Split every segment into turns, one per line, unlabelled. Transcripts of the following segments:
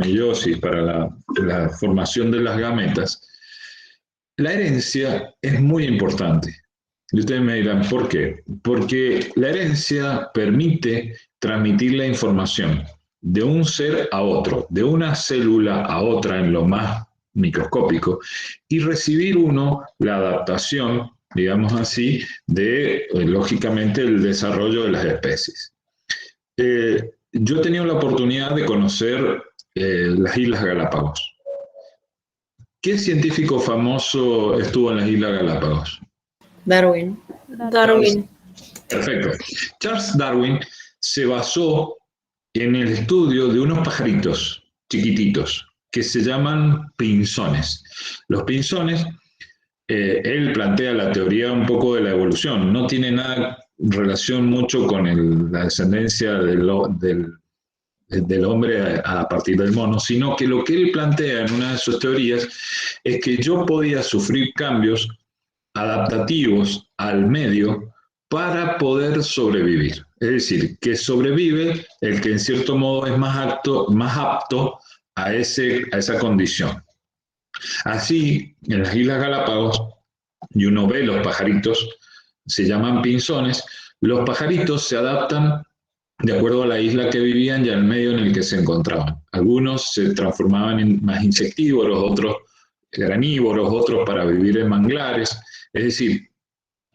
meiosis, para la formación de las gametas, la herencia es muy importante. Y ustedes me dirán, ¿por qué? Porque la herencia permite transmitir la información de un ser a otro, de una célula a otra en lo más microscópico, y recibir uno la adaptación, digamos así, de, lógicamente, el desarrollo de las especies. Yo he tenido la oportunidad de conocer las Islas Galápagos. ¿Qué científico famoso estuvo en las Islas Galápagos?
Darwin.
Darwin.
Perfecto. Charles Darwin se basó en el estudio de unos pajaritos chiquititos que se llaman pinzones. Los pinzones, él plantea la teoría un poco de la evolución, no tiene nada relación mucho con la descendencia del hombre a partir del mono, sino que lo que él plantea en una de sus teorías es que yo podía sufrir cambios adaptativos al medio para poder sobrevivir. Es decir, que sobrevive el que en cierto modo es más apto a esa condición. Así, en las Islas Galápagos, y uno ve los pajaritos, se llaman pinzones, los pajaritos se adaptan de acuerdo a la isla que vivían y al medio en el que se encontraban. Algunos se transformaban en más insectívoros, otros granívoros, otros para vivir en manglares. Es decir,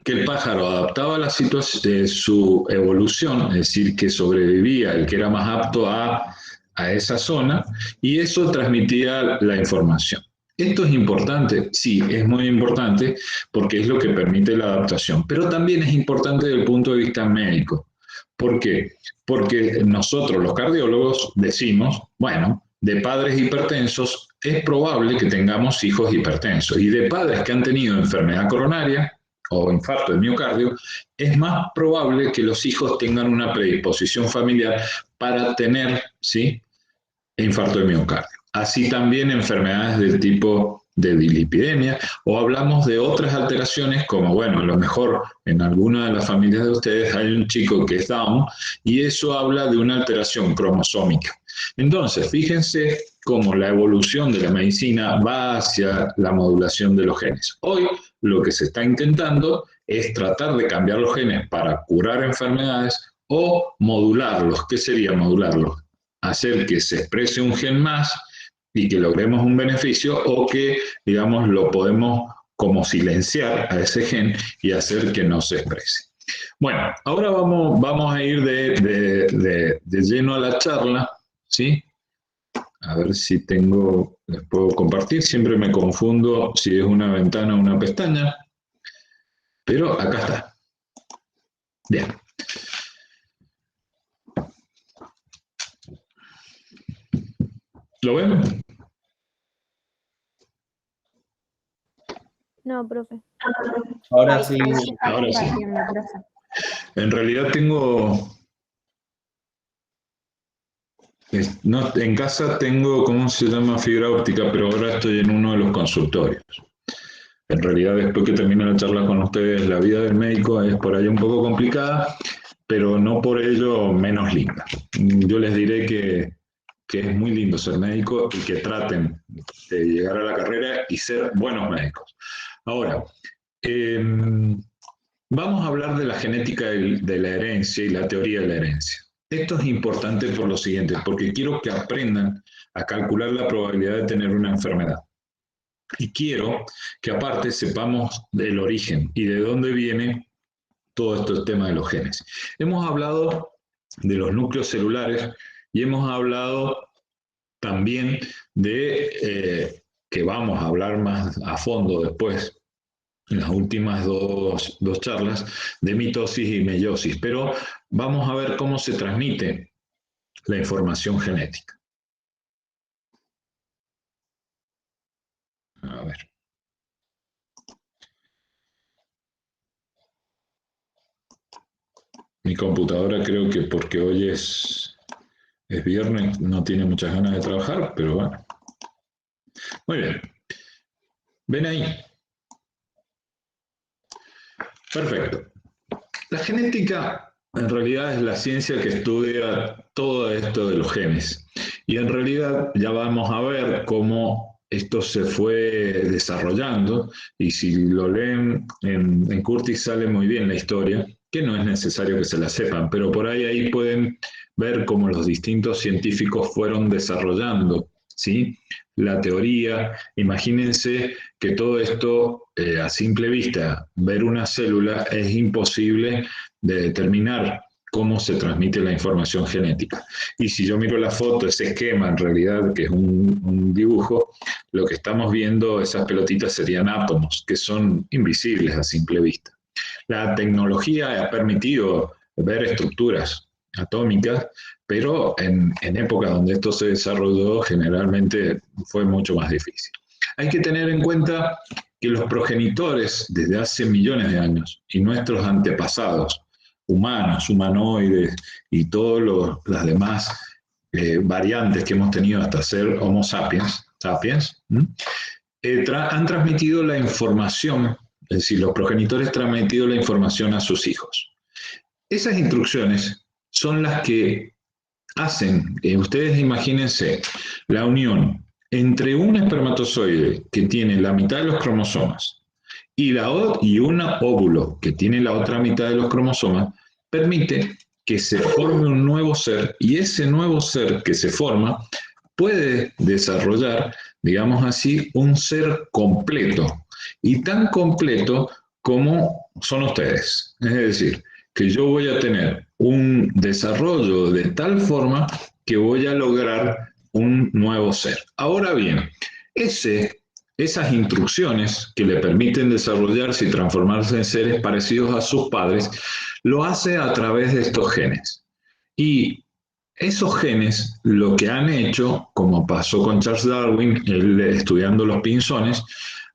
que el pájaro adaptaba la situación, su evolución, es decir, que sobrevivía el que era más apto a esa zona, y eso transmitía la información. ¿Esto es importante? Sí, es muy importante porque es lo que permite la adaptación, pero también es importante desde el punto de vista médico. ¿Por qué? Porque nosotros los cardiólogos decimos, bueno, de padres hipertensos es probable que tengamos hijos hipertensos, y de padres que han tenido enfermedad coronaria o infarto de miocardio, es más probable que los hijos tengan una predisposición familiar para tener, ¿sí?, infarto de miocardio. Así también enfermedades del tipo de dislipidemia, o hablamos de otras alteraciones como, bueno, a lo mejor en alguna de las familias de ustedes hay un chico que es Down, y eso habla de una alteración cromosómica. Entonces, fíjense cómo la evolución de la medicina va hacia la modulación de los genes. Hoy lo que se está intentando es tratar de cambiar los genes para curar enfermedades o modularlos. ¿Qué sería modularlos? Hacer que se exprese un gen más y que logremos un beneficio, o que, digamos, lo podemos como silenciar a ese gen y hacer que no se exprese. Bueno, ahora vamos a ir de lleno a la charla, ¿sí? A ver si les puedo compartir. Siempre me confundo si es una ventana o una pestaña, pero acá está. Bien. ¿Lo ven?
No, profe.
Ahora sí.
Ahora sí. En realidad en casa tengo, ¿cómo se llama?, fibra óptica, pero ahora estoy en uno de los consultorios. En realidad, después que termine la charla con ustedes, la vida del médico es por ahí un poco complicada, pero no por ello menos linda. Yo les diré que es muy lindo ser médico y que traten de llegar a la carrera y ser buenos médicos. Ahora, vamos a hablar de la genética de la herencia y la teoría de la herencia. Esto es importante por lo siguiente, porque quiero que aprendan a calcular la probabilidad de tener una enfermedad. Y quiero que aparte sepamos del origen y de dónde viene todo este tema de los genes. Hemos hablado de los núcleos celulares y hemos hablado también de, que vamos a hablar más a fondo después, en las últimas dos charlas, de mitosis y meiosis, pero vamos a ver cómo se transmite la información genética. A ver. Mi computadora, creo que porque hoy es viernes, no tiene muchas ganas de trabajar, pero bueno. Muy bien. ¿Ven ahí? Perfecto. La genética en realidad es la ciencia que estudia todo esto de los genes. Y en realidad ya vamos a ver cómo esto se fue desarrollando, y si lo leen en Curtis sale muy bien la historia, que no es necesario que se la sepan, pero por ahí pueden ver cómo los distintos científicos fueron desarrollando, ¿sí?, la teoría. Imagínense que todo esto, a simple vista, ver una célula es imposible de determinar cómo se transmite la información genética. Y si yo miro la foto, ese esquema en realidad, que es un dibujo, lo que estamos viendo, esas pelotitas serían átomos, que son invisibles a simple vista. La tecnología ha permitido ver estructuras atómicas, pero en épocas donde esto se desarrolló generalmente fue mucho más difícil. Hay que tener en cuenta que los progenitores desde hace millones de años y nuestros antepasados, humanos, humanoides y todas las demás variantes que hemos tenido hasta ser Homo sapiens, han transmitido la información, es decir, los progenitores han transmitido la información a sus hijos. Esas instrucciones son las que hacen, ustedes imagínense, la unión entre un espermatozoide que tiene la mitad de los cromosomas y un óvulo que tiene la otra mitad de los cromosomas, permite que se forme un nuevo ser, y ese nuevo ser que se forma puede desarrollar, digamos así, un ser completo, y tan completo como son ustedes. Es decir, que yo voy a tener un desarrollo de tal forma que voy a lograr un nuevo ser. Ahora bien, esas instrucciones que le permiten desarrollarse y transformarse en seres parecidos a sus padres, lo hace a través de estos genes. Y esos genes lo que han hecho, como pasó con Charles Darwin, él estudiando los pinzones,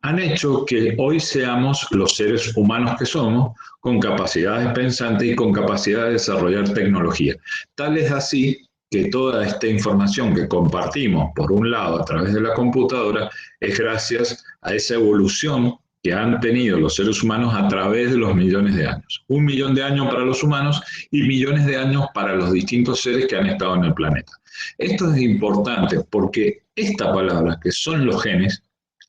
han hecho que hoy seamos los seres humanos que somos, con capacidades pensantes y con capacidad de desarrollar tecnología. Tal es así que toda esta información que compartimos, por un lado, a través de la computadora, es gracias a esa evolución que han tenido los seres humanos a través de los millones de años. 1 millón de años para los humanos y millones de años para los distintos seres que han estado en el planeta. Esto es importante porque esta palabra, que son los genes,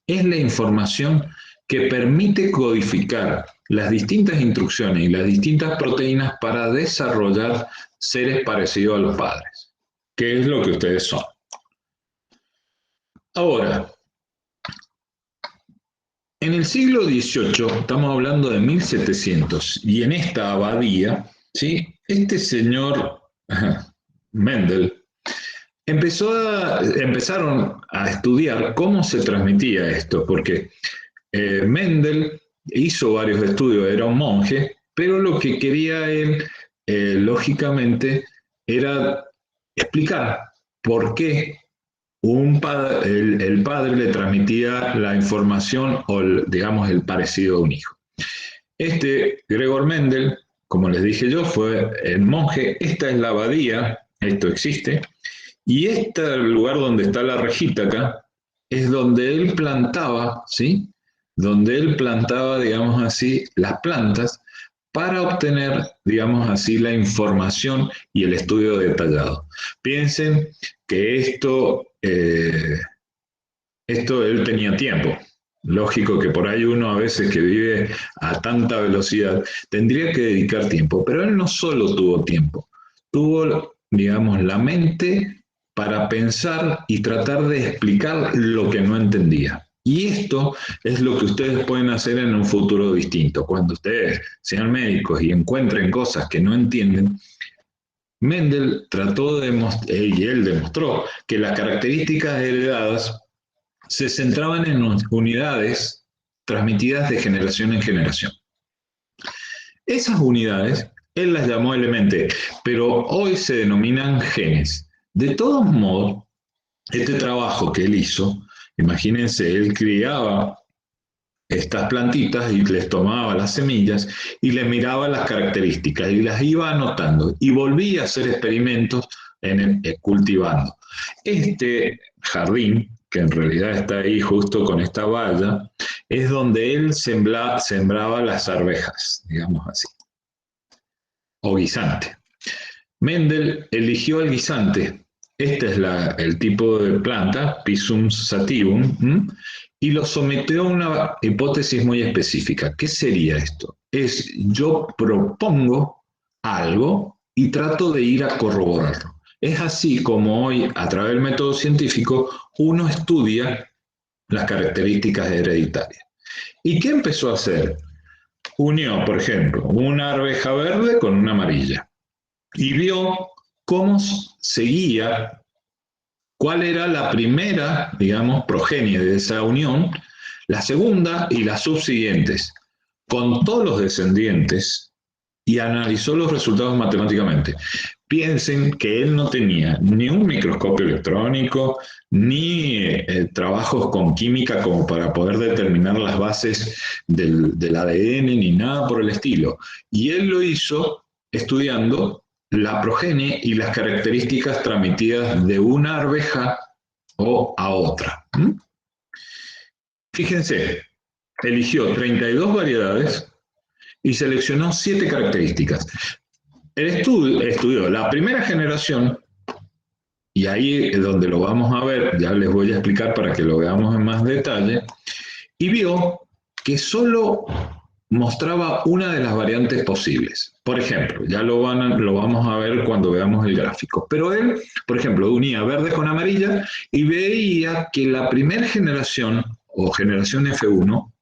es la información que permite codificar las distintas instrucciones y las distintas proteínas para desarrollar seres parecidos a los padres, que es lo que ustedes son. Ahora, en el siglo XVIII, estamos hablando de 1700, y en esta abadía, ¿sí?, este señor Mendel empezaron a estudiar cómo se transmitía esto, porque Mendel hizo varios estudios, era un monje, pero lo que quería él, lógicamente, era explicar por qué el padre le transmitía la información o, digamos, el parecido a un hijo. Gregor Mendel, como les dije yo, fue el monje. Esta es la abadía, esto existe, y este lugar donde está la rejita acá es donde él plantaba, ¿sí?, donde él plantaba, digamos así, las plantas para obtener, digamos así, la información y el estudio detallado. Piensen que esto él tenía tiempo. Lógico que por ahí uno a veces que vive a tanta velocidad tendría que dedicar tiempo, pero él no solo tuvo tiempo, tuvo, digamos, la mente para pensar y tratar de explicar lo que no entendía. Y esto es lo que ustedes pueden hacer en un futuro distinto. Cuando ustedes sean médicos y encuentren cosas que no entienden, Mendel y él demostró que las características heredadas se centraban en unidades transmitidas de generación en generación. Esas unidades, él las llamó elementos, pero hoy se denominan genes. De todos modos, este trabajo que él hizo, imagínense, él criaba estas plantitas y les tomaba las semillas y les miraba las características y las iba anotando y volvía a hacer experimentos cultivando. Este jardín, que en realidad está ahí justo con esta valla, es donde él sembraba las arvejas, digamos así, o guisante. Mendel eligió el guisante este es el tipo de planta, Pisum sativum, y lo sometió a una hipótesis muy específica. ¿Qué sería esto? Es yo propongo algo y trato de ir a corroborarlo. Es así como hoy, a través del método científico, uno estudia las características hereditarias. ¿Y qué empezó a hacer? Unió, por ejemplo, una arveja verde con una amarilla y vio cómo seguía, cuál era la primera, digamos, progenie de esa unión, la segunda y las subsiguientes, con todos los descendientes, y analizó los resultados matemáticamente. Piensen que él no tenía ni un microscopio electrónico, ni trabajos con química como para poder determinar las bases del ADN, ni nada por el estilo. Y él lo hizo estudiando la progenie y las características transmitidas de una arveja o a otra. Fíjense, eligió 32 variedades y seleccionó 7 características. El estudió la primera generación, y ahí es donde lo vamos a ver, ya les voy a explicar para que lo veamos en más detalle, y vio que solo mostraba una de las variantes posibles. Por ejemplo, ya lo vamos a ver cuando veamos el gráfico. Pero él, por ejemplo, unía verde con amarilla y veía que la primera generación, o generación F1,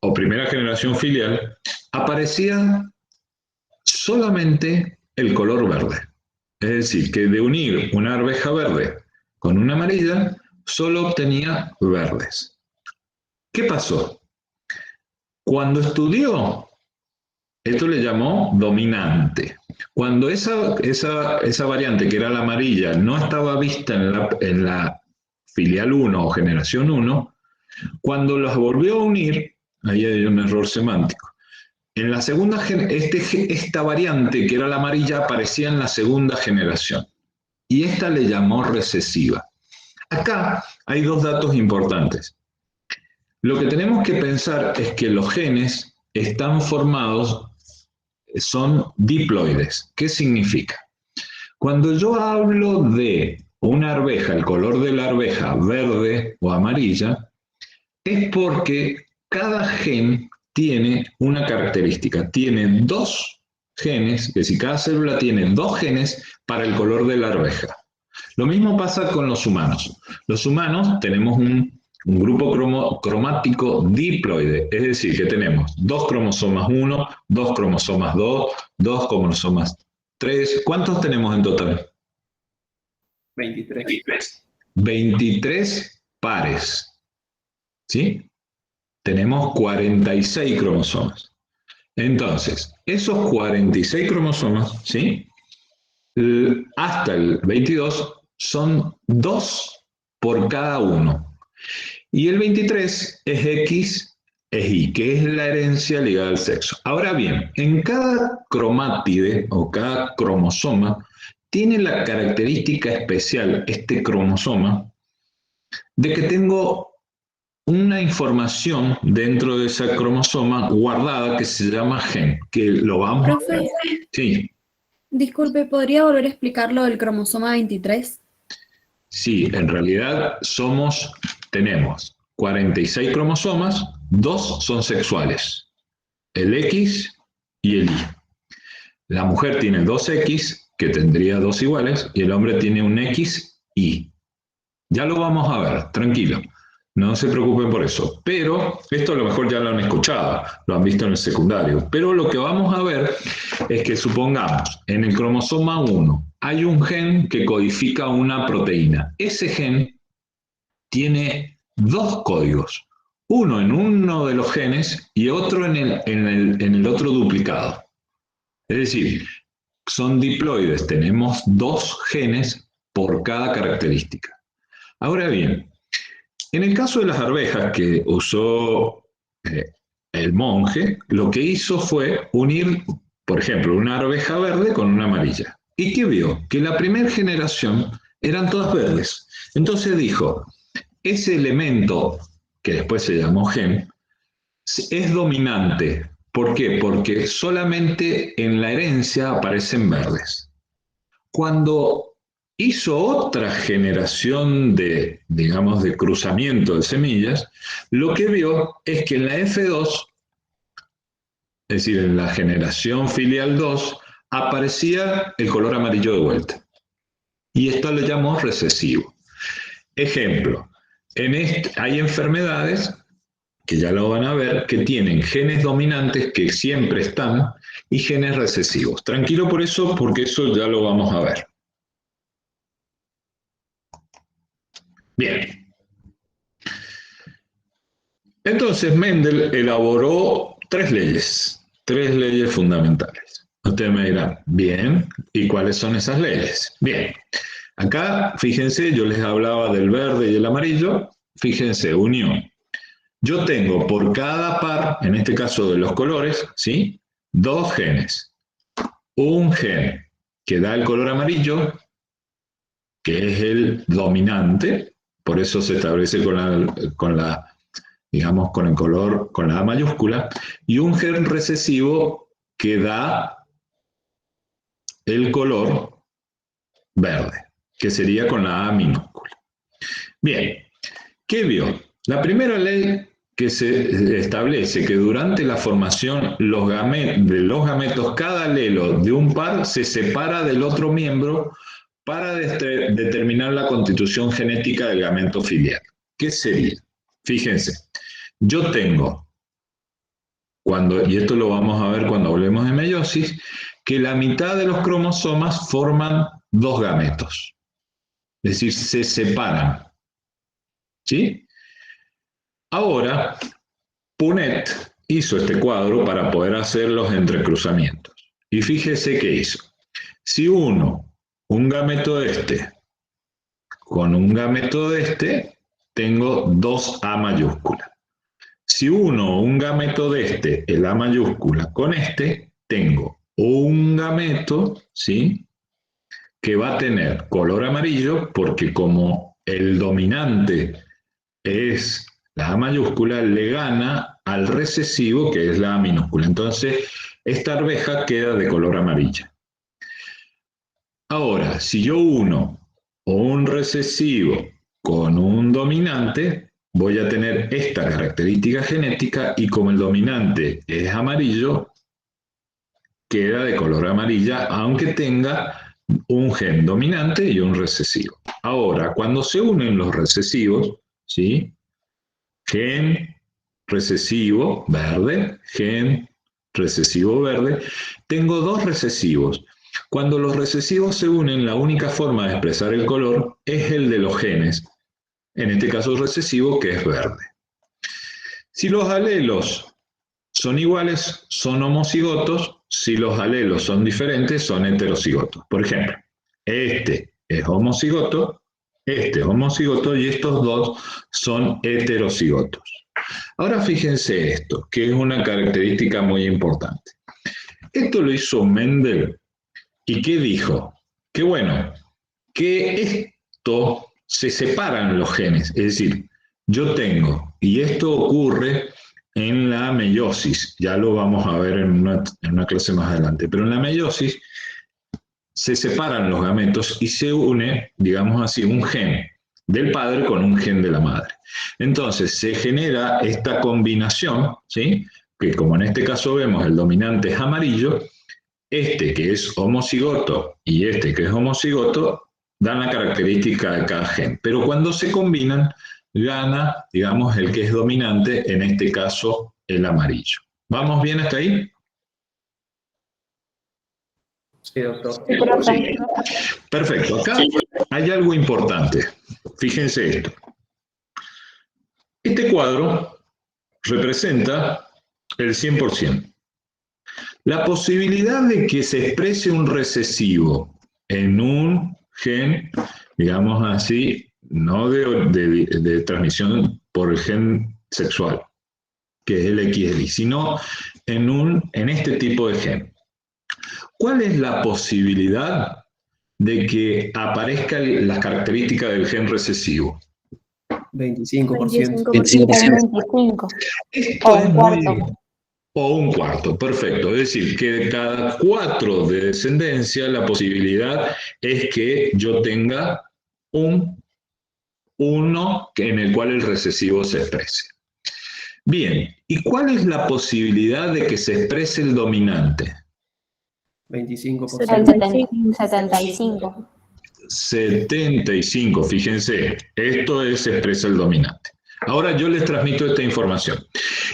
o primera generación filial, aparecía solamente el color verde. Es decir, que de unir una arveja verde con una amarilla, solo obtenía verdes. ¿Qué pasó? Cuando estudió, esto le llamó dominante. Cuando esa variante, que era la amarilla, no estaba vista en la filial 1 o generación 1, cuando las volvió a unir, ahí hay un error semántico. En la segunda, esta variante, que era la amarilla, aparecía en la segunda generación. Y esta le llamó recesiva. Acá hay dos datos importantes. Lo que tenemos que pensar es que los genes están formados, son diploides. ¿Qué significa? Cuando yo hablo de una arveja, el color de la arveja verde o amarilla, es porque cada gen tiene una característica. Tiene 2 genes, es decir, cada célula tiene 2 genes para el color de la arveja. Lo mismo pasa con los humanos. Los humanos tenemos un grupo cromático diploide, es decir, que tenemos 2 cromosomas 1, 2 cromosomas 2, 2 cromosomas 3. ¿Cuántos tenemos en total?
23.
23 pares. ¿Sí? Tenemos 46 cromosomas. Entonces, esos 46 cromosomas, ¿sí? Hasta el 22 son 2 por cada uno. Y el 23 es X, es Y, que es la herencia ligada al sexo. Ahora bien, en cada cromátide o cada cromosoma tiene la característica especial, este cromosoma, de que tengo una información dentro de esa cromosoma guardada que se llama gen, que lo vamos a ver.
Profe,
Sí,
disculpe, ¿podría volver a explicar lo del cromosoma 23?
sí, en realidad tenemos 46 cromosomas, 2 son sexuales, el X y el Y. La mujer tiene 2X, que tendría 2 iguales, y el hombre tiene un XY. Ya lo vamos a ver, tranquilo. No se preocupen por eso. Pero esto a lo mejor ya lo han escuchado, lo han visto en el secundario. Pero lo que vamos a ver es que supongamos, en el cromosoma 1 hay un gen que codifica una proteína. Ese gen tiene 2 códigos. Uno en uno de los genes y otro en el otro duplicado. Es decir, son diploides. Tenemos 2 genes por cada característica. Ahora bien, en el caso de las arvejas que usó el monje, lo que hizo fue unir, por ejemplo, una arveja verde con una amarilla. ¿Y qué vio? Que la primera generación eran todas verdes. Entonces dijo, ese elemento, que después se llamó gen, es dominante. ¿Por qué? Porque solamente en la herencia aparecen verdes. Cuando hizo otra generación de, digamos, de cruzamiento de semillas, lo que vio es que en la F2, es decir, en la generación filial 2, aparecía el color amarillo de vuelta. Y esto lo llamó recesivo. Ejemplo, hay enfermedades, que ya lo van a ver, que tienen genes dominantes que siempre están y genes recesivos. Tranquilo por eso, porque eso ya lo vamos a ver. Bien. Entonces Mendel elaboró tres leyes fundamentales. Ustedes me dirán, bien, ¿y cuáles son esas leyes? Bien, acá, fíjense, yo les hablaba del verde y el amarillo, fíjense, unión. Yo tengo por cada par, en este caso de los colores, ¿sí? Dos genes. Un gen que da el color amarillo, que es el dominante, por eso se establece digamos, con el color, con la A mayúscula, y un gen recesivo que da el color verde, que sería con la A minúscula. Bien, ¿qué vio? La primera ley que se establece que durante la formación de los gametos, cada alelo de un par se separa del otro miembro para determinar la constitución genética del gameto filial. ¿Qué sería? Fíjense, yo tengo, y esto lo vamos a ver cuando hablemos de meiosis, que la mitad de los cromosomas forman dos gametos. Es decir, se separan. ¿Sí? Ahora, Punnett hizo este cuadro para poder hacer los entrecruzamientos. Y fíjese qué hizo. Si uno, un gameto de este, con un gameto de este, tengo dos A mayúsculas. Si uno, un gameto de este, el A mayúscula, con este, tengo un gameto, ¿sí?, que va a tener color amarillo, porque como el dominante es la A mayúscula, le gana al recesivo, que es la A minúscula. Entonces, esta arveja queda de color amarilla. Ahora, si yo uno un recesivo con un dominante, voy a tener esta característica genética y como el dominante es amarillo, queda de color amarilla, aunque tenga un gen dominante y un recesivo. Ahora, cuando se unen los recesivos, ¿sí?, gen recesivo verde, gen recesivo verde, tengo dos recesivos. Cuando los recesivos se unen, la única forma de expresar el color es el de los genes, en este caso recesivo, que es verde. Si los alelos son iguales, son homocigotos. Si los alelos son diferentes, son heterocigotos. Por ejemplo, este es homocigoto y estos dos son heterocigotos. Ahora fíjense esto, que es una característica muy importante. Esto lo hizo Mendel. ¿Y qué dijo? Que bueno, que esto se separan los genes. Es decir, yo tengo, y esto ocurre en la meiosis, ya lo vamos a ver en una clase más adelante, pero en la meiosis se separan los gametos y se une, digamos así, un gen del padre con un gen de la madre. Entonces se genera esta combinación, ¿sí?, que como en este caso vemos el dominante es amarillo, este que es homocigoto y este que es homocigoto dan la característica de cada gen, pero cuando se combinan gana, digamos, el que es dominante, en este caso el amarillo. ¿Vamos bien hasta ahí?
Sí, doctor.
Sí. Perfecto. Acá hay algo importante. Fíjense esto. Este cuadro representa el 100%. La posibilidad de que se exprese un recesivo en un gen, digamos así, no de transmisión por el gen sexual, que es el XLY, sino en este tipo de gen. ¿Cuál es la posibilidad de que aparezcan las características del gen recesivo?
25%.
25%.
25.
Esto es o un cuarto, perfecto. Es decir, que de cada 4 de descendencia, la posibilidad es que yo tenga un 1 en el cual el recesivo se exprese. Bien, ¿y cuál es la posibilidad de que se exprese el dominante?
25%.
El 75.
75, fíjense, esto se expresa el dominante. Ahora yo les transmito esta información.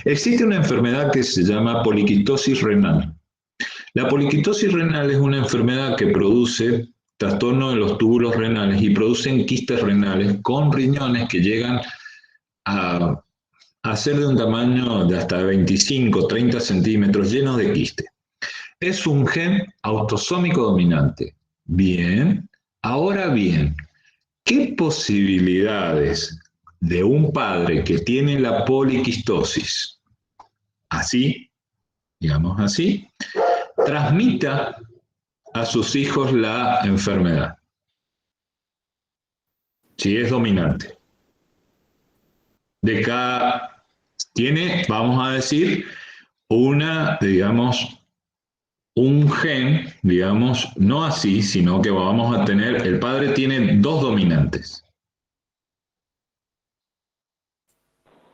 Existe una enfermedad que se llama poliquistosis renal. La poliquistosis renal es una enfermedad que produce trastorno de los túbulos renales y producen quistes renales con riñones que llegan a ser de un tamaño de hasta 25, 30 centímetros llenos de quiste. Es un gen autosómico dominante. Bien, ahora bien, ¿qué posibilidades de un padre que tiene la poliquistosis, así, digamos así, transmita a sus hijos la enfermedad? Si es dominante. De cada, tiene, vamos a decir, una, digamos, un gen, digamos, no así, sino que vamos a tener, el padre tiene 2 dominantes.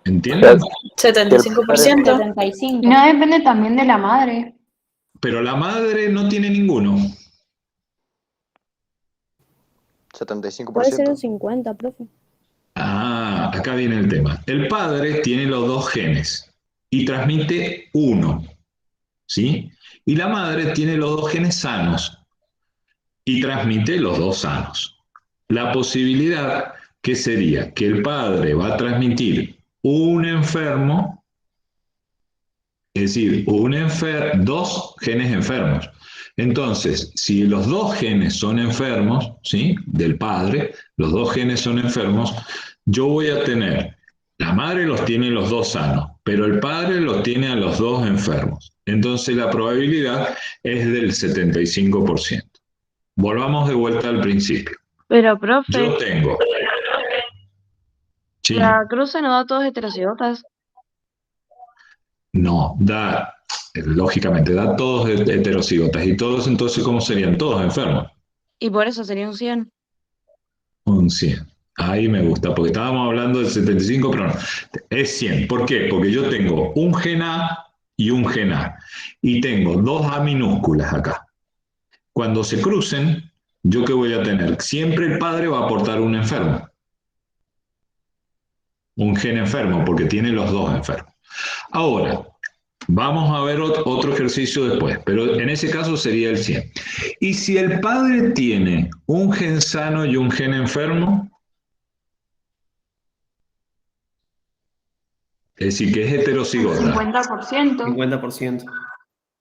¿Entienden?
75%.
75.
No depende también de la madre.
Pero la madre no tiene ninguno.
75%.
Puede ser un 50, profe.
Ah, acá viene el tema. El padre tiene los 2 genes y transmite 1, ¿sí? Y la madre tiene los 2 genes sanos y transmite los 2 sanos. La posibilidad que sería que el padre va a transmitir un enfermo, es decir, 2 genes enfermos. Entonces, si los 2 genes son enfermos, ¿sí? Del padre, los 2 genes son enfermos, yo voy a tener, la madre los tiene los 2 sanos, pero el padre los tiene a los 2 enfermos. Entonces la probabilidad es del 75%. Volvamos de vuelta al principio.
Pero, profe,
Yo tengo. Sí,
la cruza no da todos heterocigotas.
no, da, lógicamente, da todos heterocigotas. ¿Y todos entonces cómo serían? Todos enfermos.
Y por eso sería un 100.
Un 100. Ahí me gusta, porque estábamos hablando del 75, pero no. Es 100. ¿Por qué? Porque yo tengo un gen A y un gen A. Y tengo 2 A minúsculas acá. Cuando se crucen, ¿yo qué voy a tener? Siempre el padre va a aportar un enfermo. Un gen enfermo, porque tiene los 2 enfermos. Ahora, vamos a ver otro ejercicio después, pero en ese caso sería el 100. Y si el padre tiene un gen sano y un gen enfermo, es decir, que es heterocigota,
50%.
50%.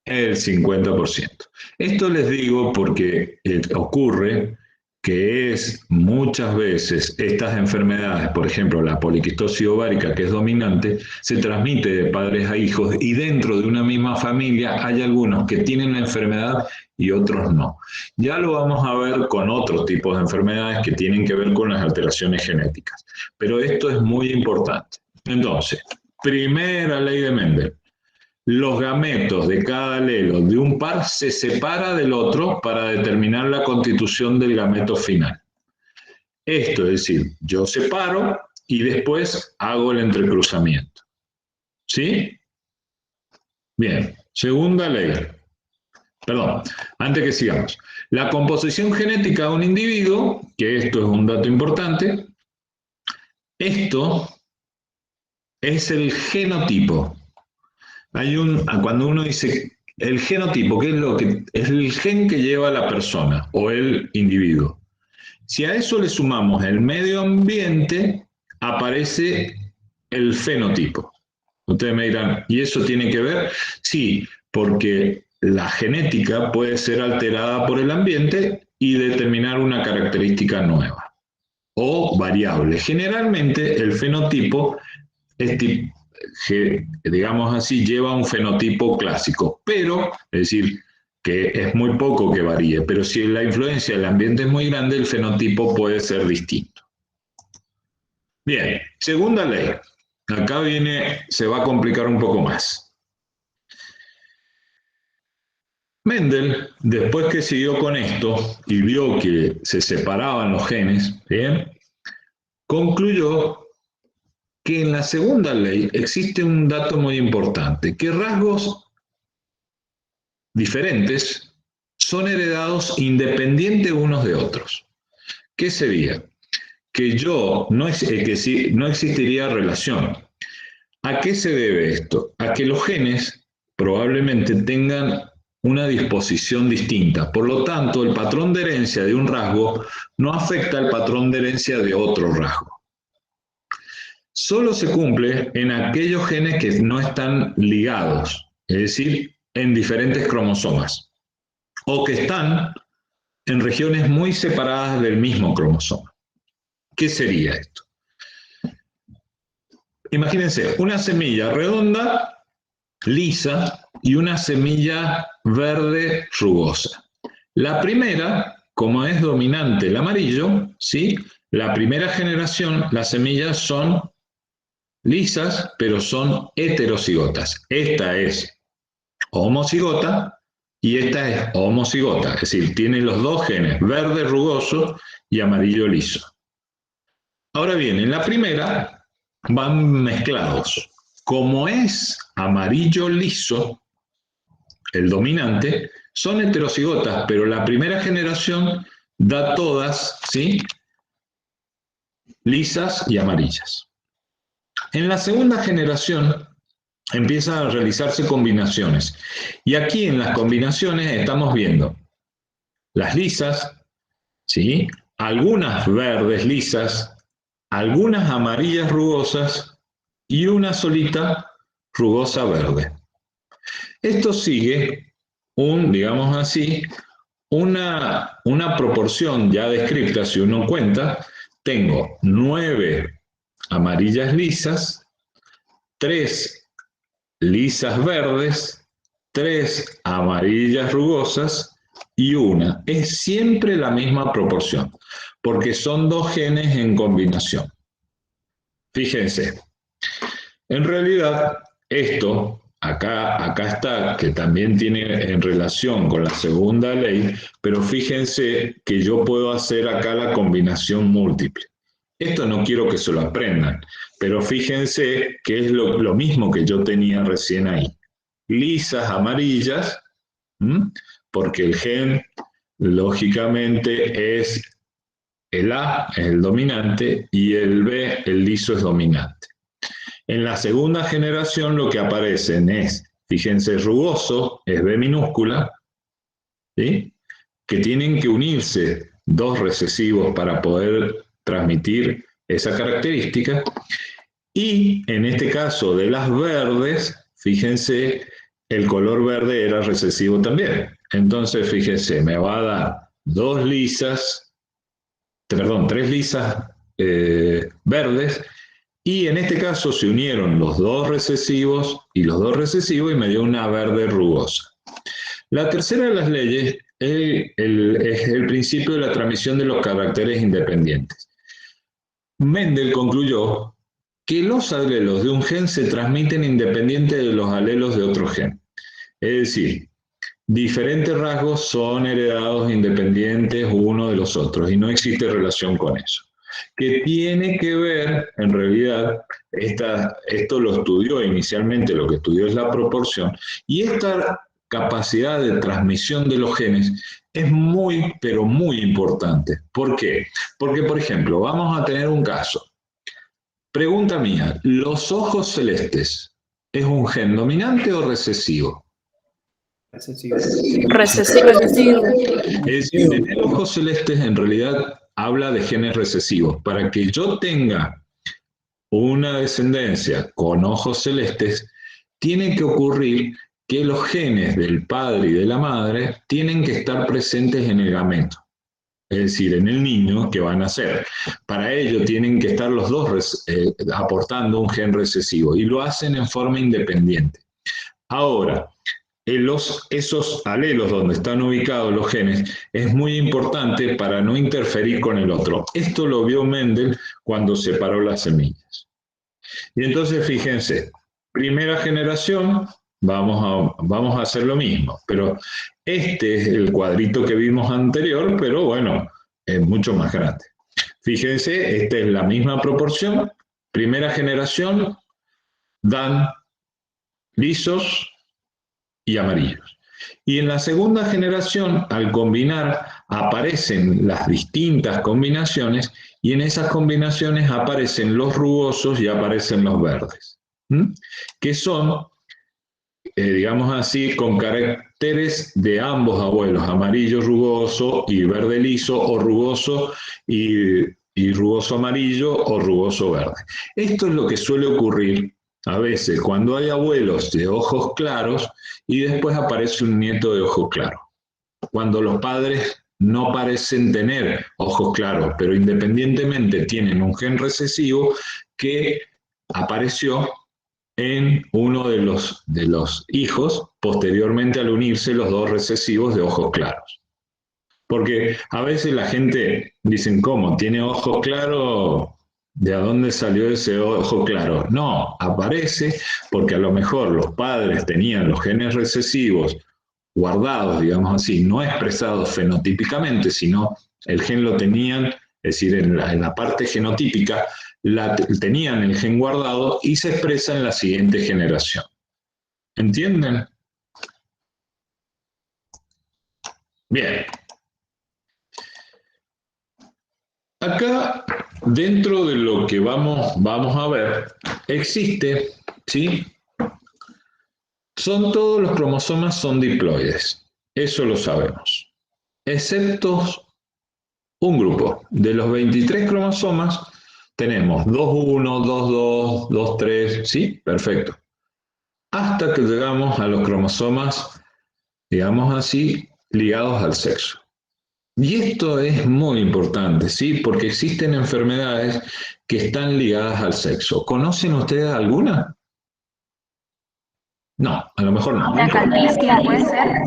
el 50%. Esto les digo porque ocurre que es muchas veces estas enfermedades, por ejemplo, la poliquistosis ovárica, que es dominante, se transmite de padres a hijos y dentro de una misma familia hay algunos que tienen la enfermedad y otros no. Ya lo vamos a ver con otros tipos de enfermedades que tienen que ver con las alteraciones genéticas. Pero esto es muy importante. Entonces, primera ley de Mendel. Los gametos de cada alelo de un par se separa del otro para determinar la constitución del gameto final. Esto es decir, yo separo y después hago el entrecruzamiento. ¿Sí? Bien, segunda ley. Perdón, antes que sigamos. La composición genética de un individuo, que esto es un dato importante, esto es el genotipo. Cuando uno dice el genotipo, ¿qué es lo que es? El gen que lleva la persona o el individuo. Si a eso le sumamos el medio ambiente, aparece el fenotipo. Ustedes me dirán, ¿y eso tiene que ver? Sí, porque la genética puede ser alterada por el ambiente y determinar una característica nueva o variable. Generalmente el fenotipo es digamos así, lleva un fenotipo clásico, pero, es decir, que es muy poco que varíe, pero si la influencia del ambiente es muy grande, el fenotipo puede ser distinto. Bien, segunda ley. Acá se va a complicar un poco más. Mendel, después que siguió con esto y vio que se separaban los genes, ¿bien?, concluyó que en la segunda ley existe un dato muy importante, que rasgos diferentes son heredados independientes unos de otros. ¿Qué sería? Que no existiría relación. ¿A qué se debe esto? A que los genes probablemente tengan una disposición distinta. Por lo tanto, el patrón de herencia de un rasgo no afecta al patrón de herencia de otro rasgo. Solo se cumple en aquellos genes que no están ligados, es decir, en diferentes cromosomas, o que están en regiones muy separadas del mismo cromosoma. ¿Qué sería esto? Imagínense, una semilla redonda, lisa, y una semilla verde rugosa. La primera, como es dominante el amarillo, ¿sí?, la primera generación, las semillas son lisas, pero son heterocigotas. Esta es homocigota y esta es homocigota, es decir, tiene los dos genes, verde rugoso y amarillo liso. Ahora bien, en la primera van mezclados. Como es amarillo liso, el dominante, son heterocigotas, pero la primera generación da todas, ¿sí?, lisas y amarillas. En la segunda generación empiezan a realizarse combinaciones. Y aquí en las combinaciones estamos viendo las lisas, ¿sí?, algunas verdes lisas, algunas amarillas rugosas y una solita rugosa verde. Esto sigue digamos así, una proporción ya descripta. Si uno cuenta, tengo 9 amarillas lisas, 3 lisas verdes, 3 amarillas rugosas y una. Es siempre la misma proporción, porque son dos genes en combinación. Fíjense, en realidad esto, acá está, que también tiene en relación con la segunda ley, pero fíjense que yo puedo hacer acá la combinación múltiple. Esto no quiero que se lo aprendan, pero fíjense que es lo mismo que yo tenía recién ahí. Lisas amarillas, porque el gen, lógicamente, es el A, es el dominante, y el B, el liso, es dominante. En la segunda generación lo que aparecen es, fíjense, rugoso, es B minúscula, ¿sí?, que tienen que unirse dos recesivos para poder transmitir esa característica. Y en este caso de las verdes, fíjense, el color verde era recesivo también. Entonces, fíjense, me va a dar 3 lisas verdes, y en este caso se unieron los dos recesivos y los dos recesivos y me dio una verde rugosa. La tercera de las leyes es el principio de la transmisión de los caracteres independientes. Mendel concluyó que los alelos de un gen se transmiten independiente de los alelos de otro gen. Es decir, diferentes rasgos son heredados independientes uno de los otros y no existe relación con eso. Que tiene que ver, en realidad, esto lo estudió inicialmente, lo que estudió es la proporción, y esta capacidad de transmisión de los genes es muy, pero muy importante. ¿Por qué? Porque, por ejemplo, vamos a tener un caso. Pregunta mía, ¿los ojos celestes es un gen dominante o recesivo?
Recesivo.
Recesivo.
Es decir, tener ojos celestes en realidad habla de genes recesivos. Para que yo tenga una descendencia con ojos celestes, tiene que ocurrir que los genes del padre y de la madre tienen que estar presentes en el gameto, es decir, en el niño que va a nacer. Para ello tienen que estar los dos aportando un gen recesivo y lo hacen en forma independiente. Ahora, esos alelos donde están ubicados los genes es muy importante para no interferir con el otro. Esto lo vio Mendel cuando separó las semillas. Y entonces fíjense, primera generación, vamos a hacer lo mismo. Pero este es el cuadrito que vimos anterior, pero bueno, es mucho más grande. Fíjense, esta es la misma proporción. Primera generación dan lisos y amarillos. Y en la segunda generación, al combinar, aparecen las distintas combinaciones y en esas combinaciones aparecen los rugosos y aparecen los verdes, que son, digamos así, con caracteres de ambos abuelos, amarillo rugoso y verde liso, o rugoso y rugoso amarillo o rugoso verde. Esto es lo que suele ocurrir a veces cuando hay abuelos de ojos claros y después aparece un nieto de ojos claros. Cuando los padres no parecen tener ojos claros, pero independientemente tienen un gen recesivo que apareció en uno de los hijos posteriormente al unirse los dos recesivos de ojos claros. Porque a veces la gente dice, ¿cómo? ¿Tiene ojos claros? ¿De dónde salió ese ojo claro? No, aparece porque a lo mejor los padres tenían los genes recesivos guardados, digamos así, no expresados fenotípicamente, sino el gen lo tenían, es decir, en la parte genotípica, tenían el gen guardado y se expresa en la siguiente generación. ¿Entienden? Bien. Acá, dentro de lo que vamos a ver, existe, ¿sí? Todos los cromosomas son diploides, eso lo sabemos, excepto un grupo. De los 23 cromosomas tenemos 2,1, 2,2, 2,3, ¿sí? Perfecto. Hasta que llegamos a los cromosomas, digamos así, ligados al sexo. Y esto es muy importante, ¿sí? Porque existen enfermedades que están ligadas al sexo. ¿Conocen ustedes alguna? No, a lo mejor no.
La calvicie puede ser.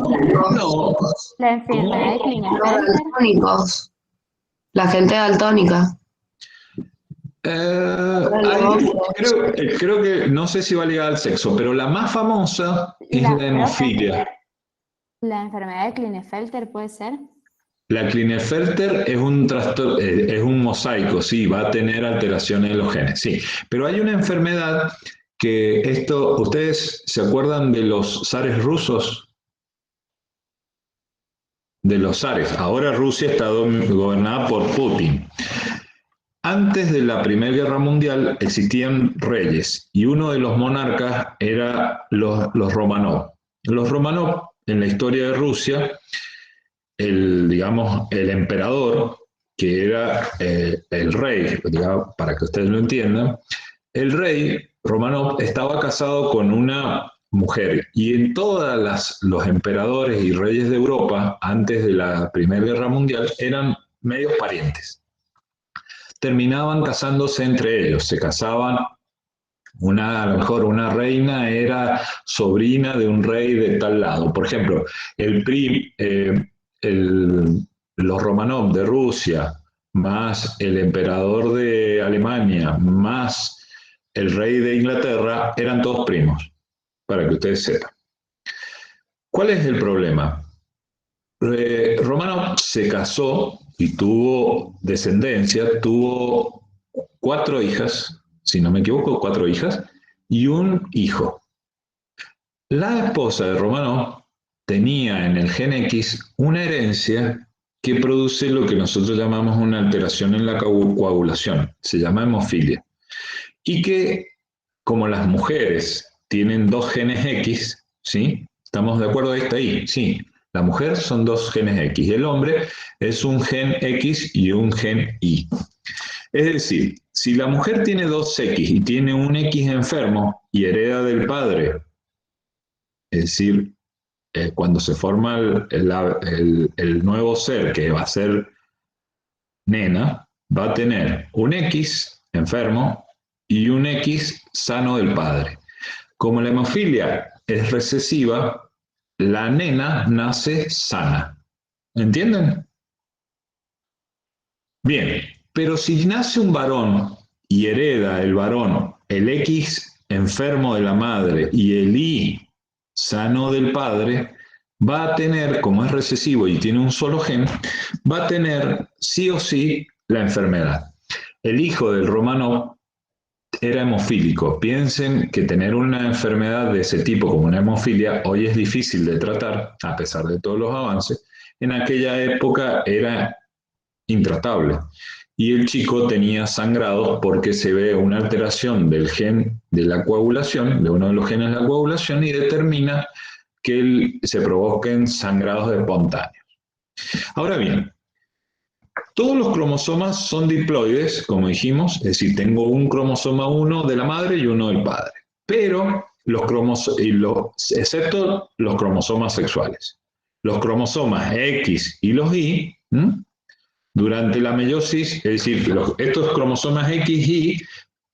No.
La enfermedad de
Los
Klinefelter.
daltónicos. La gente daltónica.
Creo que, no sé si va ligada al sexo, pero la más famosa es la hemofilia.
La enfermedad de Klinefelter puede ser.
La Klinefelter es un trastorno, es un mosaico, sí, va a tener alteraciones de los genes, sí. Pero hay una enfermedad que ¿ustedes se acuerdan de los zares rusos? De los zares. Ahora Rusia está gobernada por Putin. Antes de la Primera Guerra Mundial existían reyes y uno de los monarcas era los Romanov. Los Romanov, en la historia de Rusia, el emperador, que era el rey, digamos, para que ustedes lo entiendan, el rey Romanov estaba casado con una mujer y en todos los emperadores y reyes de Europa antes de la Primera Guerra Mundial eran medios parientes. Terminaban casándose entre ellos, se casaban. A lo mejor una reina era sobrina de un rey de tal lado. Por ejemplo, los Romanov de Rusia, más el emperador de Alemania, más el rey de Inglaterra, eran todos primos, para que ustedes sepan. ¿Cuál es el problema? Romanov se casó y tuvo descendencia, tuvo 4 hijas, si no me equivoco, 4 hijas, y un hijo. La esposa de Romanov tenía en el gen X una herencia que produce lo que nosotros llamamos una alteración en la coagulación, se llama hemofilia. Y que, como las mujeres tienen 2 genes X, ¿sí? ¿Estamos de acuerdo hasta ahí? Sí. La mujer son 2 genes X y el hombre es un gen X y un gen Y. Es decir, si la mujer tiene 2 X y tiene un X enfermo y hereda del padre, es decir, cuando se forma el nuevo ser que va a ser nena, va a tener un X enfermo y un X sano del padre. Como la hemofilia es recesiva, la nena nace sana. ¿Entienden? Bien, pero si nace un varón y hereda el varón el X enfermo de la madre y el Y sano del padre, va a tener, como es recesivo y tiene un solo gen, va a tener sí o sí la enfermedad. El hijo del Romanov era hemofílico. Piensen que tener una enfermedad de ese tipo como una hemofilia hoy es difícil de tratar, a pesar de todos los avances. En aquella época era intratable. Y el chico tenía sangrados porque se ve una alteración del gen de la coagulación, de uno de los genes de la coagulación, y determina que se provoquen sangrados espontáneos. Ahora bien, todos los cromosomas son diploides, como dijimos, es decir, tengo un cromosoma 1 de la madre y uno del padre, pero excepto los cromosomas sexuales. Los cromosomas X y los Y, durante la meiosis, es decir, estos cromosomas X y Y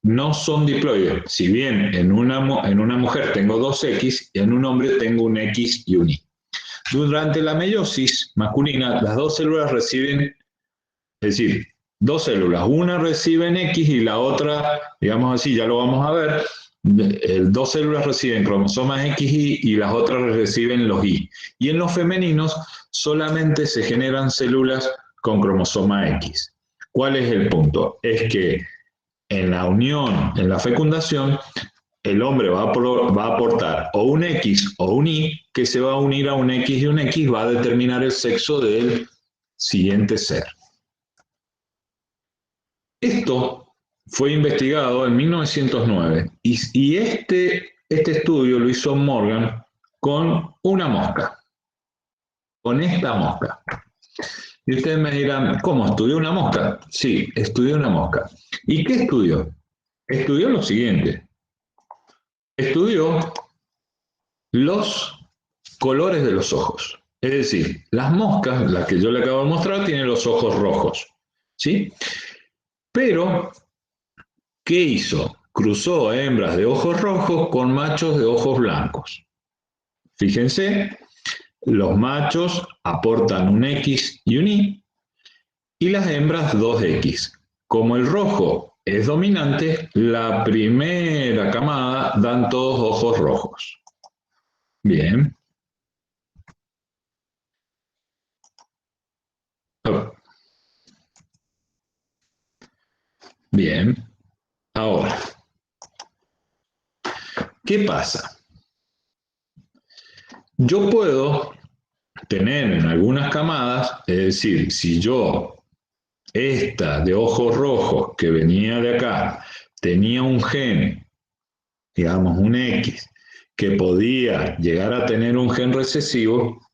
no son diploides. Si bien en una mujer tengo dos X, y en un hombre tengo un X y un Y. Durante la meiosis masculina, las dos células reciben, es decir, dos células, una recibe X y la otra, digamos así, ya lo vamos a ver, dos células reciben cromosomas XY y las otras reciben los Y. Y en los femeninos solamente se generan células con cromosoma X. ¿Cuál es el punto? Es que en la unión, en la fecundación, el hombre va a aportar o un X o un Y que se va a unir a un X y un X, va a determinar el sexo del siguiente ser. Esto fue investigado en 1909 y este estudio lo hizo Morgan con una mosca, con esta mosca. Y ustedes me dirán, ¿cómo? ¿Estudió una mosca? Sí, estudió una mosca. ¿Y qué estudió? Estudió lo siguiente. Estudió los colores de los ojos. Es decir, las moscas, las que yo le acabo de mostrar, tienen los ojos rojos, ¿sí? Pero, ¿qué hizo? Cruzó hembras de ojos rojos con machos de ojos blancos. Fíjense, los machos aportan un X y un Y, y las hembras 2X. Como el rojo es dominante, la primera camada dan todos ojos rojos. Bien. Bien. Ahora, ¿qué pasa? Yo puedo tener en algunas camadas, es decir, si yo, esta de ojos rojos que venía de acá, tenía un gen, digamos un X, que podía llegar a tener un gen recesivo,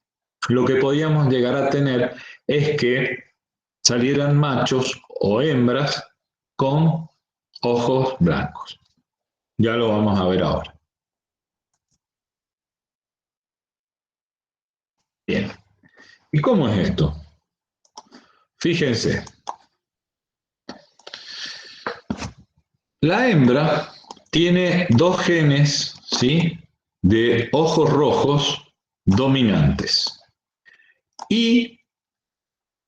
lo que podíamos llegar a tener es que salieran machos o hembras con ojos blancos. Ya lo vamos a ver ahora. Bien. ¿Y cómo es esto? Fíjense. La hembra tiene dos genes, ¿sí?, de ojos rojos dominantes. Y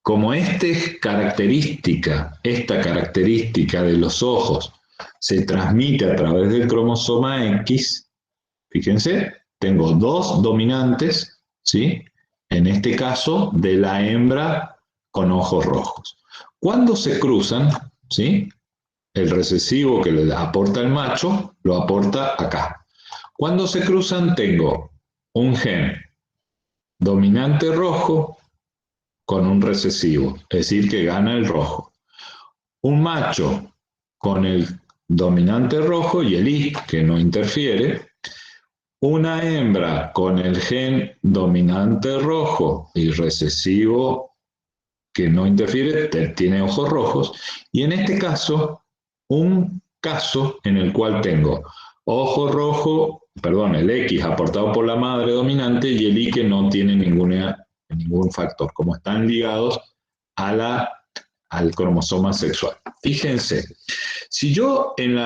como esta característica de los ojos se transmite a través del cromosoma X, fíjense, tengo dos dominantes, ¿sí?, en este caso de la hembra con ojos rojos. Cuando se cruzan, ¿sí?, el recesivo que le aporta el macho lo aporta acá. Cuando se cruzan tengo un gen dominante rojo con un recesivo, es decir, que gana el rojo. Un macho con el dominante rojo y el Y, que no interfiere. Una hembra con el gen dominante rojo y recesivo que no interfiere, tiene ojos rojos. Y en este caso, un caso en el cual tengo ojo rojo, el X aportado por la madre dominante y el Y que no tiene ningún factor, como están ligados al cromosoma sexual. Fíjense, si yo en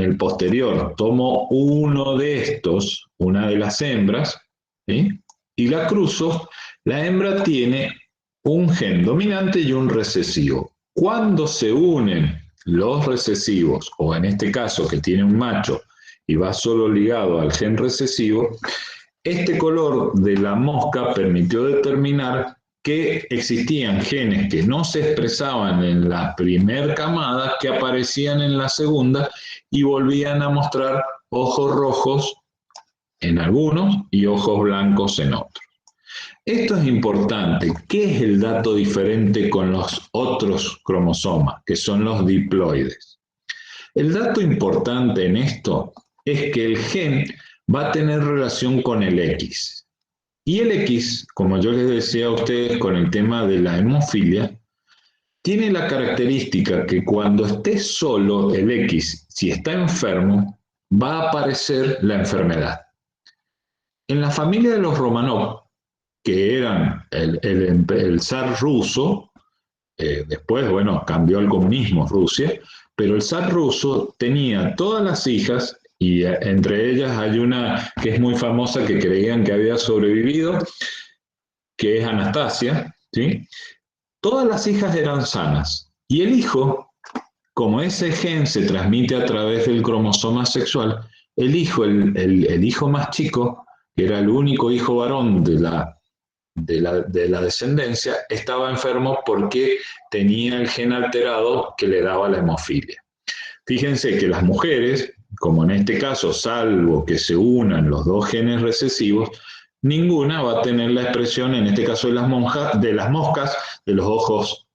el posterior tomo uno de estos, una de las hembras, ¿sí?, y la cruzo, la hembra tiene un gen dominante y un recesivo. Cuando se unen los recesivos, o en este caso que tiene un macho y va solo ligado al gen recesivo, Este color de la mosca permitió determinar que existían genes que no se expresaban en la primer camada, que aparecían en la segunda y volvían a mostrar ojos rojos en algunos y ojos blancos en otros. Esto es importante. ¿Qué es el dato diferente con los otros cromosomas, que son los diploides? El dato importante en esto es que el gen va a tener relación con el X. Y el X, como yo les decía a ustedes con el tema de la hemofilia, tiene la característica que cuando esté solo el X, si está enfermo, va a aparecer la enfermedad. En la familia de los Romanov, que eran el zar ruso, después, bueno, cambió al comunismo Rusia, pero el zar ruso tenía todas las hijas, y entre ellas hay una que es muy famosa que creían que había sobrevivido, que es Anastasia, ¿sí? Todas las hijas eran sanas, y el hijo, como ese gen se transmite a través del cromosoma sexual, el hijo más chico, que era el único hijo varón de la descendencia, estaba enfermo porque tenía el gen alterado que le daba la hemofilia. Fíjense que las mujeres, como en este caso, salvo que se unan los dos genes recesivos, ninguna va a tener la expresión, en este caso de las moscas, de los ojos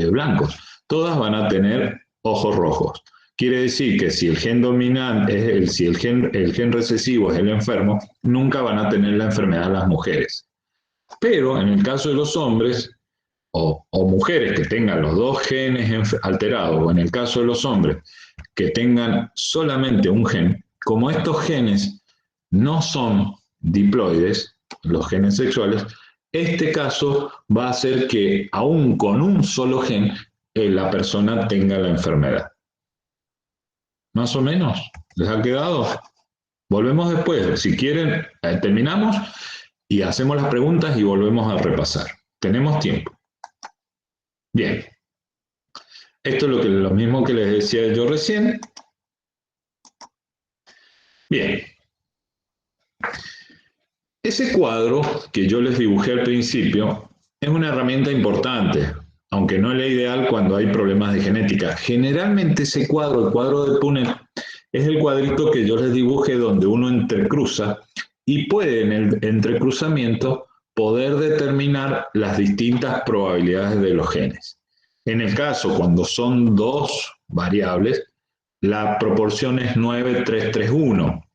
blancos. Todas van a tener ojos rojos. Quiere decir que si el gen dominante, el gen recesivo es el enfermo, nunca van a tener la enfermedad las mujeres. Pero en el caso de los hombres o mujeres que tengan los dos genes alterados, o en el caso de los hombres que tengan solamente un gen, como estos genes no son diploides, los genes sexuales, este caso va a hacer que aún con un solo gen la persona tenga la enfermedad. ¿Más o menos? ¿Les ha quedado? Volvemos después. Si quieren, terminamos y hacemos las preguntas y volvemos a repasar. Tenemos tiempo. Bien. Esto es lo mismo que les decía yo recién. Bien. Ese cuadro que yo les dibujé al principio es una herramienta importante, aunque no es la ideal cuando hay problemas de genética. Generalmente ese cuadro, el cuadro de Punnett, es el cuadrito que yo les dibujé donde uno entrecruza y puede en el entrecruzamiento poder determinar las distintas probabilidades de los genes. En el caso, cuando son dos variables, la proporción es 9:3:1.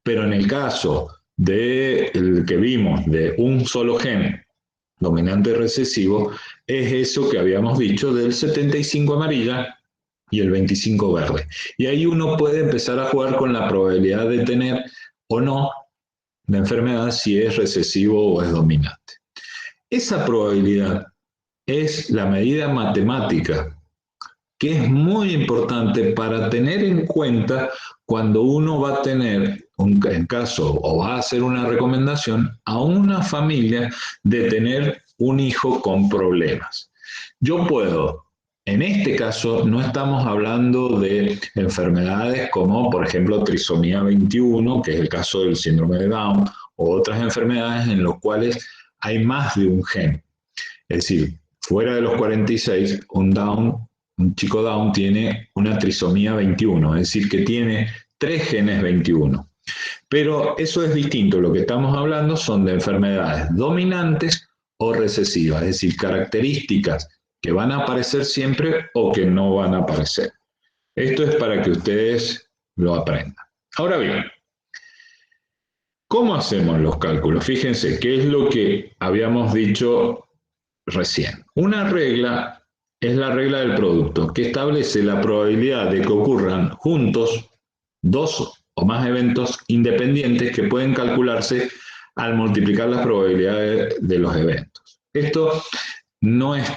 Pero en el caso del que vimos de un solo gen dominante recesivo, es eso que habíamos dicho del 75 amarilla y el 25 verde. Y ahí uno puede empezar a jugar con la probabilidad de tener o no la enfermedad si es recesivo o es dominante. Esa probabilidad es la medida matemática que es muy importante para tener en cuenta cuando uno va a tener, en caso, o va a hacer una recomendación a una familia de tener un hijo con problemas. Yo puedo, en este caso, no estamos hablando de enfermedades como, por ejemplo, trisomía 21, que es el caso del síndrome de Down, o otras enfermedades en las cuales hay más de un gen. Es decir, fuera de los 46, un chico Down tiene una trisomía 21, es decir, que tiene 3 genes 21. Pero eso es distinto, lo que estamos hablando son de enfermedades dominantes o recesivas, es decir, características que van a aparecer siempre o que no van a aparecer. Esto es para que ustedes lo aprendan. Ahora bien, ¿cómo hacemos los cálculos? Fíjense, ¿qué es lo que habíamos dicho recién? Una regla es la regla del producto, que establece la probabilidad de que ocurran juntos dos o más eventos independientes que pueden calcularse al multiplicar las probabilidades de los eventos. Esto no es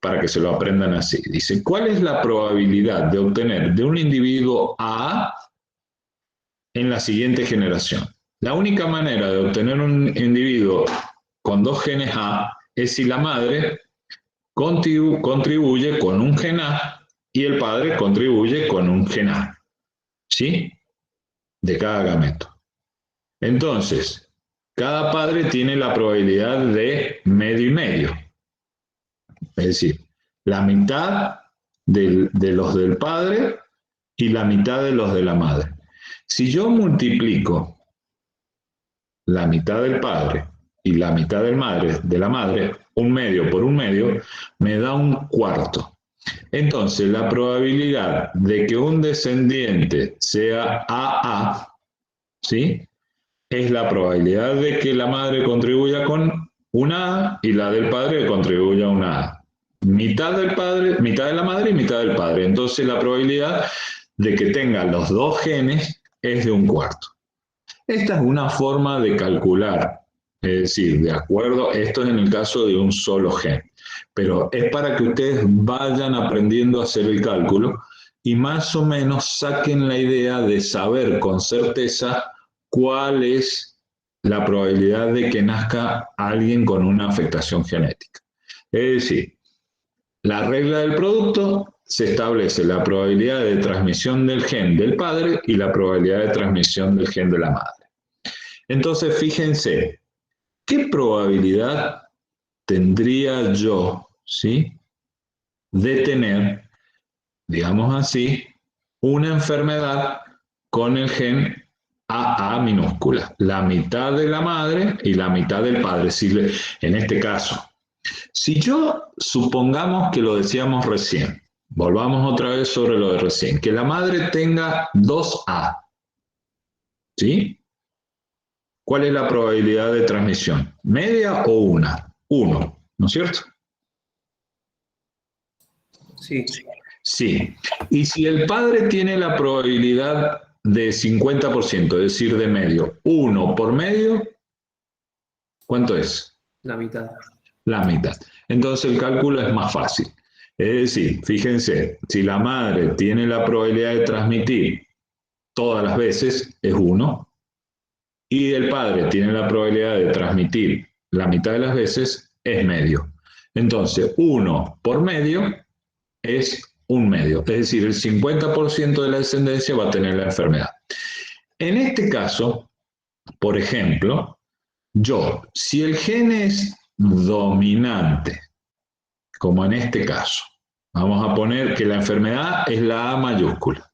para que se lo aprendan así. Dice, ¿cuál es la probabilidad de obtener de un individuo A en la siguiente generación? La única manera de obtener un individuo con 2 genes A es si la madre contribuye con un gen A y el padre contribuye con un gen A, ¿sí? De cada gameto. Entonces, cada padre tiene la probabilidad de medio y medio. Es decir, la mitad de los del padre y la mitad de los de la madre. Si yo multiplico la mitad del padre y la mitad de la madre, un medio por un medio, me da un cuarto. Entonces, la probabilidad de que un descendiente sea AA, ¿sí?, es la probabilidad de que la madre contribuya con una A y la del padre contribuya a una A. Mitad del padre, mitad de la madre y mitad del padre. Entonces, la probabilidad de que tenga los dos genes es de un cuarto. Esta es una forma de calcular, es decir, de acuerdo, esto es en el caso de un solo gen, pero es para que ustedes vayan aprendiendo a hacer el cálculo y más o menos saquen la idea de saber con certeza cuál es la probabilidad de que nazca alguien con una afectación genética. Es decir, la regla del producto se establece la probabilidad de transmisión del gen del padre y la probabilidad de transmisión del gen de la madre. Entonces, fíjense, ¿qué probabilidad tendría yo, ¿sí?, de tener, digamos así, una enfermedad con el gen AA minúscula? La mitad de la madre y la mitad del padre. En este caso, si yo supongamos que lo decíamos recién, volvamos otra vez sobre lo de recién, que la madre tenga 2A, ¿sí? ¿Cuál es la probabilidad de transmisión? ¿Media o una? 1, ¿no es cierto?
Sí.
Sí. Y si el padre tiene la probabilidad de 50%, es decir, de medio, 1 por medio, ¿cuánto es?
La mitad.
La mitad. Entonces el cálculo es más fácil. Es decir, fíjense, si la madre tiene la probabilidad de transmitir todas las veces, es 1. Y el padre tiene la probabilidad de transmitir la mitad de las veces, es medio. Entonces, 1 por medio es un medio. Es decir, el 50% de la descendencia va a tener la enfermedad. En este caso, por ejemplo, si el gen es dominante, como en este caso, vamos a poner que la enfermedad es la A mayúscula.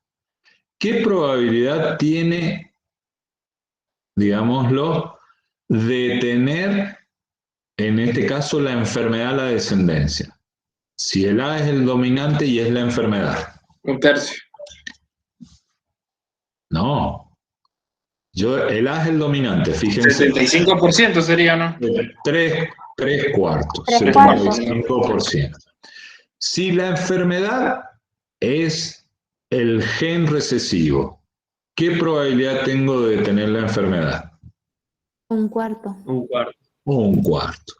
¿Qué probabilidad tiene, digámoslo, de tener, en este caso, la enfermedad, la descendencia? Si el A es el dominante y es la enfermedad.
1/3.
No. El A es el dominante, fíjense.
75% sería, ¿no?
3 cuartos.
3 cuartos.
75%. Si la enfermedad es el gen recesivo, ¿qué probabilidad tengo de tener la enfermedad?
1/4.
1/4.
1/4.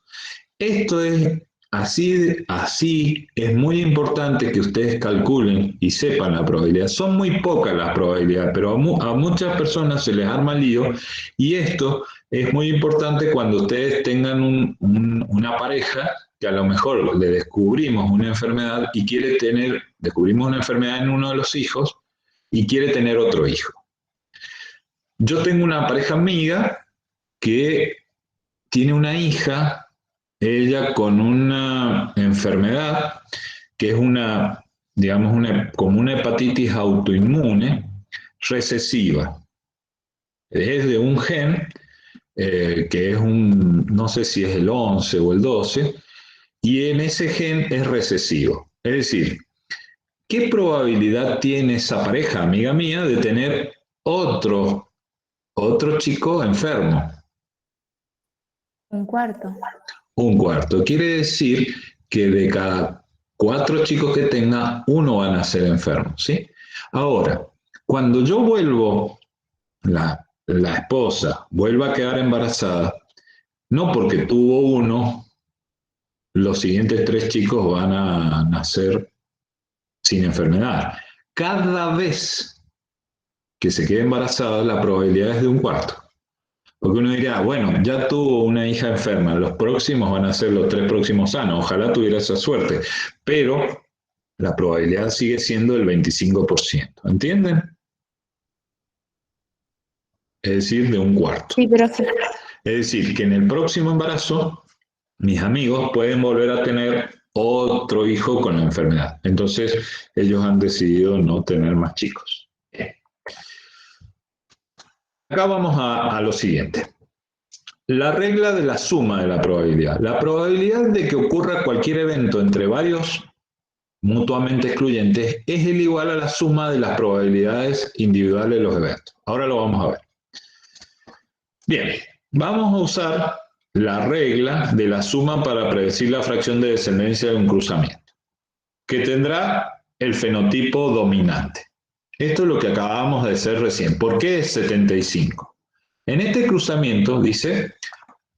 Esto es así, es muy importante que ustedes calculen y sepan la probabilidad. Son muy pocas las probabilidades, pero a muchas personas se les arma lío, y esto es muy importante cuando ustedes tengan una pareja que a lo mejor le descubrimos una enfermedad y descubrimos una enfermedad en uno de los hijos y quiere tener otro hijo. Yo tengo una pareja amiga que tiene una hija, ella con una enfermedad que es como una hepatitis autoinmune recesiva. Es de un gen que es no sé si es el 11 o el 12, y en ese gen es recesivo. Es decir, ¿qué probabilidad tiene esa pareja, amiga mía, de tener otro chico enfermo?
1/4.
1/4. Quiere decir que de cada 4 chicos que tenga, 1 van a ser enfermos, ¿sí? Ahora, cuando yo la esposa vuelva a quedar embarazada, no porque tuvo 1, los siguientes 3 chicos van a nacer sin enfermedad. Cada vez que se quede embarazada, la probabilidad es de 1/4. Porque uno diría, bueno, ya tuvo una hija enferma, los próximos van a ser los 3 próximos sanos, ojalá tuviera esa suerte, pero la probabilidad sigue siendo el 25%, ¿entienden? es decir, de un cuarto.
Sí, profe.
Es decir, que en el próximo embarazo, mis amigos pueden volver a tener otro hijo con la enfermedad. Entonces, ellos han decidido no tener más chicos. Acá vamos a lo siguiente. La regla de la suma de la probabilidad. La probabilidad de que ocurra cualquier evento entre varios mutuamente excluyentes es el igual a la suma de las probabilidades individuales de los eventos. Ahora lo vamos a ver. Bien, vamos a usar la regla de la suma para predecir la fracción de descendencia de un cruzamiento, que tendrá el fenotipo dominante. Esto es lo que acabamos de hacer recién. ¿Por qué es 75? En este cruzamiento, dice,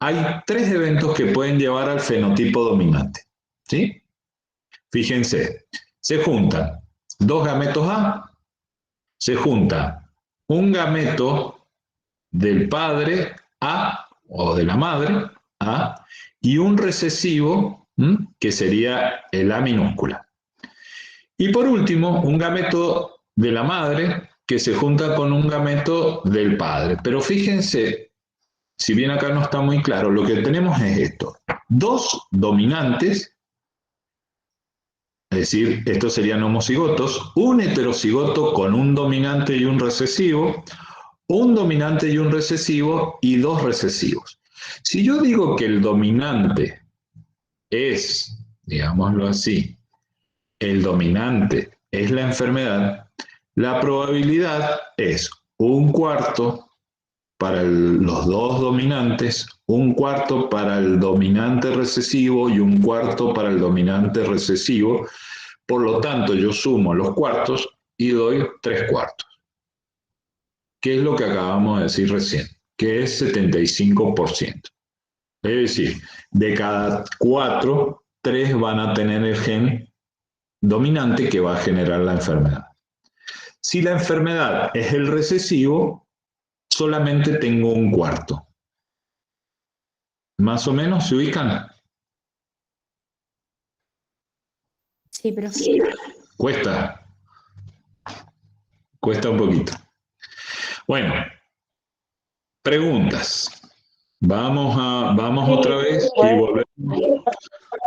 hay 3 eventos que pueden llevar al fenotipo dominante. ¿Sí? Fíjense, se juntan 2 gametos A, se junta un gameto del padre A o de la madre A y un recesivo, que sería el A minúscula. Y por último, un gameto de la madre que se junta con un gameto del padre. Pero fíjense, si bien acá no está muy claro, lo que tenemos es esto. 2 dominantes, es decir, estos serían homocigotos, un heterocigoto con un dominante y un recesivo, un dominante y un recesivo y 2 recesivos. Si yo digo que el dominante es, digámoslo así, el dominante es la enfermedad, la probabilidad es 1/4 para los 2 dominantes, 1/4 para el dominante recesivo y 1/4 para el dominante recesivo. Por lo tanto, yo sumo los cuartos y doy 3/4. ¿Qué es lo que acabamos de decir recién? Que es 75%. Es decir, de cada 4, 3 van a tener el gen dominante que va a generar la enfermedad. Si la enfermedad es el recesivo, solamente tengo 1/4. ¿Más o menos se ubican?
Sí, profe.
Cuesta un poquito. Bueno, preguntas. Vamos otra vez y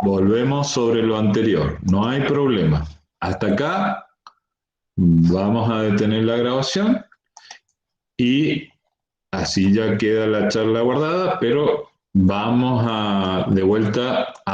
volvemos sobre lo anterior. No hay problema. Hasta acá vamos a detener la grabación y así ya queda la charla guardada, pero vamos de vuelta a